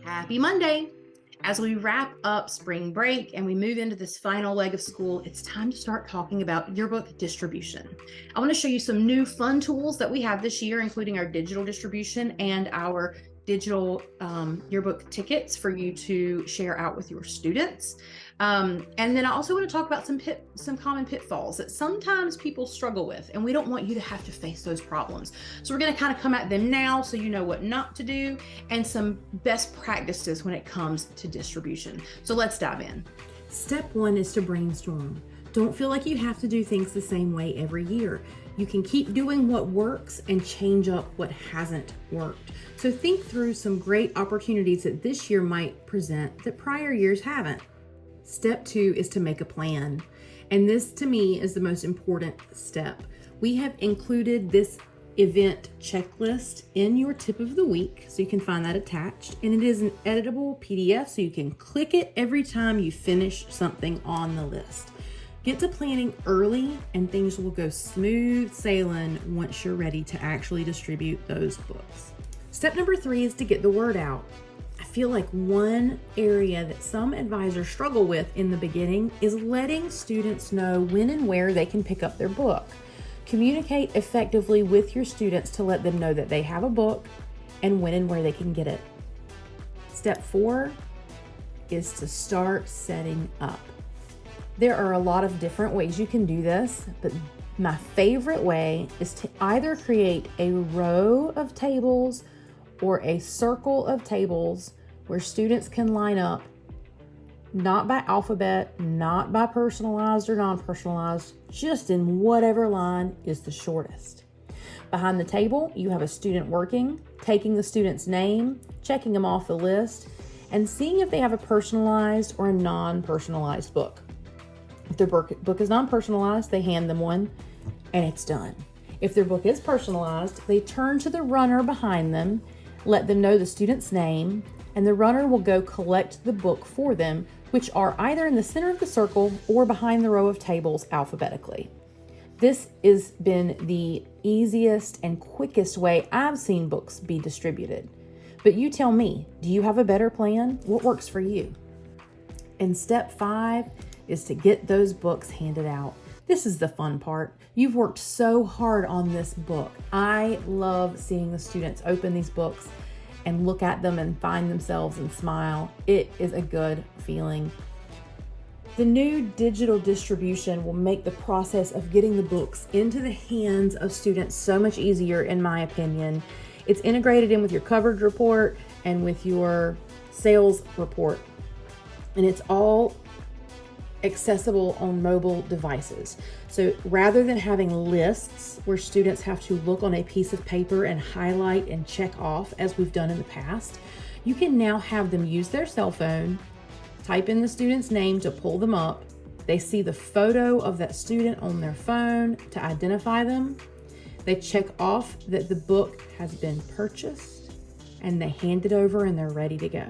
Happy Monday. As we wrap up spring break and we move into this final leg of school, it's time to start talking about yearbook distribution. I want to show you some new fun tools that we have this year, including our digital distribution and our digital yearbook tickets for you to share out with your students. And then I also want to talk about some common pitfalls that sometimes people struggle with, and we don't want you to have to face those problems. So we're going to kind of come at them now so you know what not to do and some best practices when it comes to distribution. So let's dive in. Step 1 is to brainstorm. Don't feel like you have to do things the same way every year. You can keep doing what works and change up what hasn't worked. So think through some great opportunities that this year might present that prior years haven't. Step 2 is to make a plan. And this to me is the most important step. We have included this event checklist in your tip of the week, so you can find that attached. And it is an editable PDF, so you can click it every time you finish something on the list. Get to planning early and things will go smooth sailing once you're ready to actually distribute those books. Step number 3 is to get the word out. I feel like one area that some advisors struggle with in the beginning is letting students know when and where they can pick up their book. Communicate effectively with your students to let them know that they have a book and when and where they can get it. Step 4 is to start setting up. There are a lot of different ways you can do this, but my favorite way is to either create a row of tables or a circle of tables where students can line up, not by alphabet, not by personalized or non-personalized, just in whatever line is the shortest. Behind the table, you have a student working, taking the student's name, checking them off the list, and seeing if they have a personalized or a non-personalized book. If their book is non-personalized, they hand them one and it's done. If their book is personalized, they turn to the runner behind them, let them know the student's name, and the runner will go collect the book for them, which are either in the center of the circle or behind the row of tables alphabetically. This has been the easiest and quickest way I've seen books be distributed. But you tell me, do you have a better plan? What works for you? And step 5 is to get those books handed out. This is the fun part. You've worked so hard on this book. I love seeing the students open these books and look at them and find themselves and smile. It is a good feeling. The new digital distribution will make the process of getting the books into the hands of students so much easier, in my opinion. It's integrated in with your coverage report and with your sales report, and it's all accessible on mobile devices. So rather than having lists where students have to look on a piece of paper and highlight and check off as we've done in the past, you can now have them use their cell phone, type in the student's name to pull them up. They see the photo of that student on their phone to identify them. They check off that the book has been purchased and they hand it over and they're ready to go.